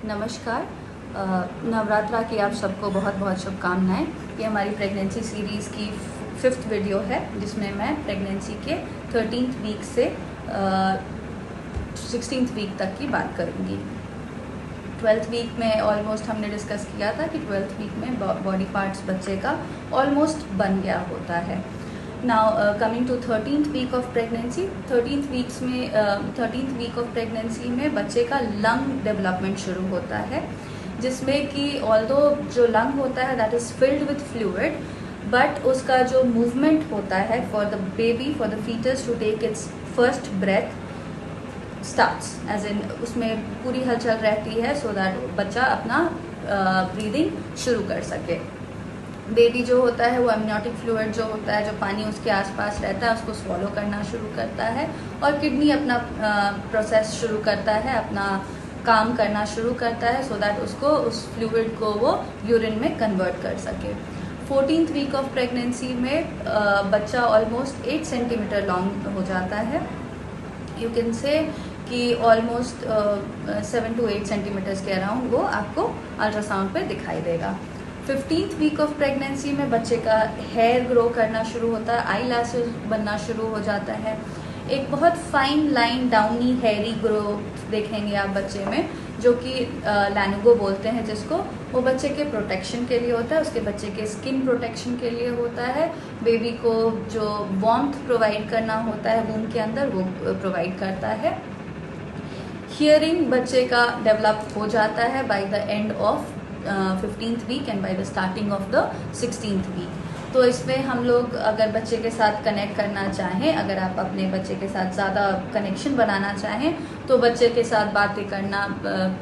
नमस्कार। नवरात्रा की आप सबको बहुत बहुत शुभकामनाएं। ये हमारी प्रेगनेंसी सीरीज़ की 5th वीडियो है जिसमें मैं प्रेगनेंसी के 13th वीक से 16th वीक तक की बात करूँगी। 12th वीक में ऑलमोस्ट हमने डिस्कस किया था कि 12th वीक में बॉडी पार्ट्स बच्चे का ऑलमोस्ट बन गया होता है। Now coming to 13th week of pregnancy. 13th week of pregnancy में बच्चे का लंग डेवलपमेंट शुरू होता है, जिसमें कि ऑल्दो जो लंग होता है that is filled with fluid, but उसका जो मूवमेंट होता है for the baby, for the foetus to take its first breath starts, as in उसमें पूरी हलचल रहती है सो दैट बच्चा अपना ब्रीदिंग शुरू कर सके। बेबी जो होता है वो एमनियोटिक फ्लूइड जो होता है, जो पानी उसके आसपास रहता है, उसको स्वॉलो करना शुरू करता है और किडनी अपना प्रोसेस शुरू करता है, अपना काम करना शुरू करता है सो दैट उसको उस फ्लूइड को वो यूरिन में कन्वर्ट कर सके। 14th वीक ऑफ प्रेगनेंसी में बच्चा ऑलमोस्ट 8 सेंटीमीटर लॉन्ग हो जाता है। यू कैन से कि ऑलमोस्ट 7 to 8 सेंटीमीटर्स के अराउंड वो आपको अल्ट्रासाउंड पे दिखाई देगा। 15th वीक ऑफ प्रेगनेंसी में बच्चे का हेयर ग्रो करना शुरू होता है, आई लैशेज बनना शुरू हो जाता है। एक बहुत fine line downy hairy growth देखेंगे आप बच्चे में, जो कि लैनुगो बोलते हैं जिसको। वो बच्चे के प्रोटेक्शन के लिए होता है, उसके बच्चे के स्किन प्रोटेक्शन के लिए होता है। बेबी को जो वार्मथ प्रोवाइड करना होता है वूम के अंदर, वो प्रोवाइड करता है। हियरिंग बच्चे का डेवलप हो जाता है by the end of 15th week and by the starting of the 16th week. तो इसमें हम लोग अगर बच्चे के साथ कनेक्ट करना चाहें, अगर आप अपने बच्चे के साथ ज़्यादा कनेक्शन बनाना चाहें, तो बच्चे के साथ बातें करना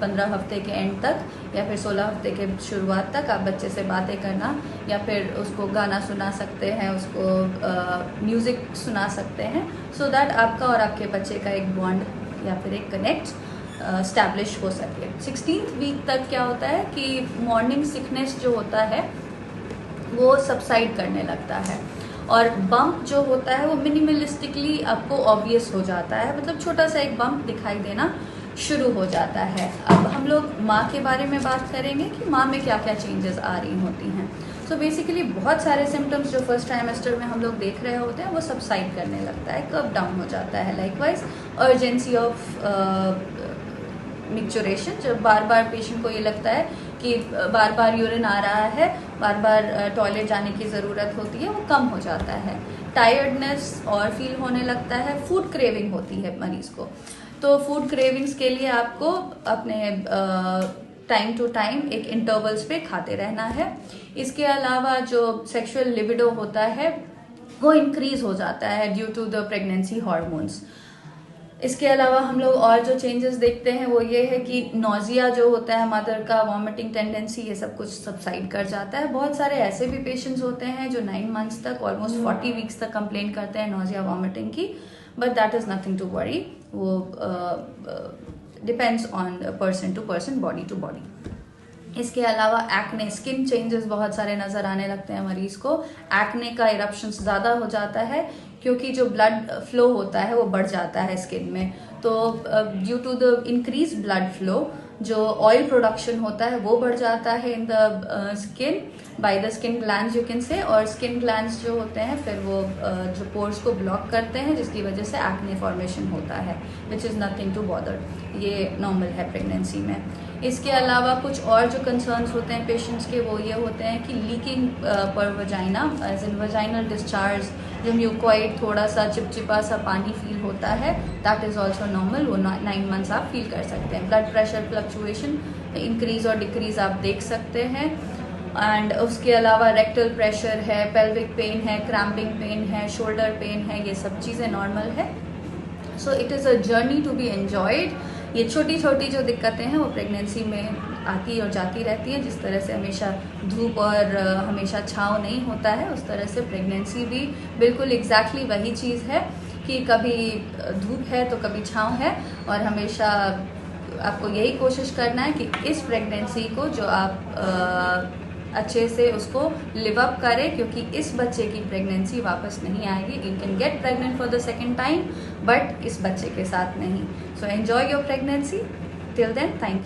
15 हफ्ते के एंड तक या फिर 16 हफ्ते के शुरुआत तक आप बच्चे से बातें करना, या फिर उसको गाना सुना सकते हैं, उसको म्यूज़िक सुना सकते हैं, सो दैट आपका और आपके बच्चे का एक बॉन्ड या फिर एक कनेक्ट स्टैब्लिश हो सके। 16th वीक तक क्या होता है कि मॉर्निंग सिकनेस जो होता है वो सबसाइड करने लगता है और बम्प जो होता है वो मिनिमलिस्टिकली आपको ऑब्वियस हो जाता है, मतलब छोटा सा एक बम्प दिखाई देना शुरू हो जाता है। अब हम लोग माँ के बारे में बात करेंगे कि माँ में क्या क्या चेंजेस आ रही होती हैं। सो बेसिकली बहुत सारे सिम्टम्स जो फर्स्ट ट्राइमेस्टर में हम लोग देख रहे होते हैं वो सबसाइड करने लगता है, कर्व डाउन हो जाता है। लाइकवाइज अर्जेंसी ऑफ मिक्चुरेशन, जब बार बार पेशेंट को ये लगता है कि बार बार यूरिन आ रहा है, बार बार टॉयलेट जाने की ज़रूरत होती है, वो कम हो जाता है। टायर्डनेस और फील होने लगता है। फूड क्रेविंग होती है मरीज़ को, तो फूड क्रेविंग्स के लिए आपको अपने टाइम टू टाइम एक इंटरवल्स पे खाते रहना है। इसके अलावा जो सेक्सुअल लिबिडो होता है वो इंक्रीज हो जाता है due to the pregnancy hormones. इसके अलावा हम लोग और जो चेंजेस देखते हैं वो ये है कि नोजिया जो होता है मदर का, वॉमिटिंग टेंडेंसी, ये सब कुछ सबसाइड कर जाता है। बहुत सारे ऐसे भी पेशेंट्स होते हैं जो 9 मंथ्स तक, ऑलमोस्ट 40 वीक्स तक कंप्लेन करते हैं नोजिया वॉमिटिंग की, but that is nothing to worry. वो depends on person to person, body to body. इसके अलावा एक्ने, स्किन चेंजेस बहुत सारे नज़र आने लगते हैं मरीज़ को। एक्ने का इरप्शंस ज़्यादा हो जाता है क्योंकि जो ब्लड फ्लो होता है वो बढ़ जाता है स्किन में, तो due to the increase blood flow जो ऑयल प्रोडक्शन होता है वो बढ़ जाता है in the skin by the skin glands, you can say. और स्किन ग्लैंड्स जो होते हैं फिर वो जो पोर्स को ब्लॉक करते हैं, जिसकी वजह से एक्ने फॉर्मेशन होता है, which is nothing to bother. ये नॉर्मल है प्रेगनेंसी में। इसके अलावा कुछ और जो कंसर्न्स होते हैं पेशेंट्स के वो ये होते हैं कि लीकिंग पर vagina, as in vaginal discharge, जो म्यूकॉइड थोड़ा सा चिपचिपा सा पानी फील होता है, दैट इज़ ऑल्सो नॉर्मल। वो 9 मंथ्स आप फील कर सकते हैं। ब्लड प्रेशर फ्लक्चुएशन इंक्रीज और डिक्रीज आप देख सकते हैं। एंड उसके अलावा रेक्टल प्रेशर है, पेल्विक पेन है, क्रैम्पिंग पेन है, शोल्डर पेन है, ये सब चीज़ें नॉर्मल है। So it is a journey to be enjoyed. ये छोटी छोटी जो दिक्कतें हैं वो प्रेगनेंसी में आती और जाती रहती हैं। जिस तरह से हमेशा धूप और हमेशा छाँव नहीं होता है, उस तरह से प्रेगनेंसी भी बिल्कुल एग्जैक्टली वही चीज़ है कि कभी धूप है तो कभी छाँव है, और हमेशा आपको यही कोशिश करना है कि इस प्रेगनेंसी को जो आप अच्छे से उसको लिव अप करें, क्योंकि इस बच्चे की प्रेगनेंसी वापस नहीं आएगी। You can get pregnant for the second time, but इस बच्चे के साथ नहीं। So enjoy your pregnancy till then. Thank you.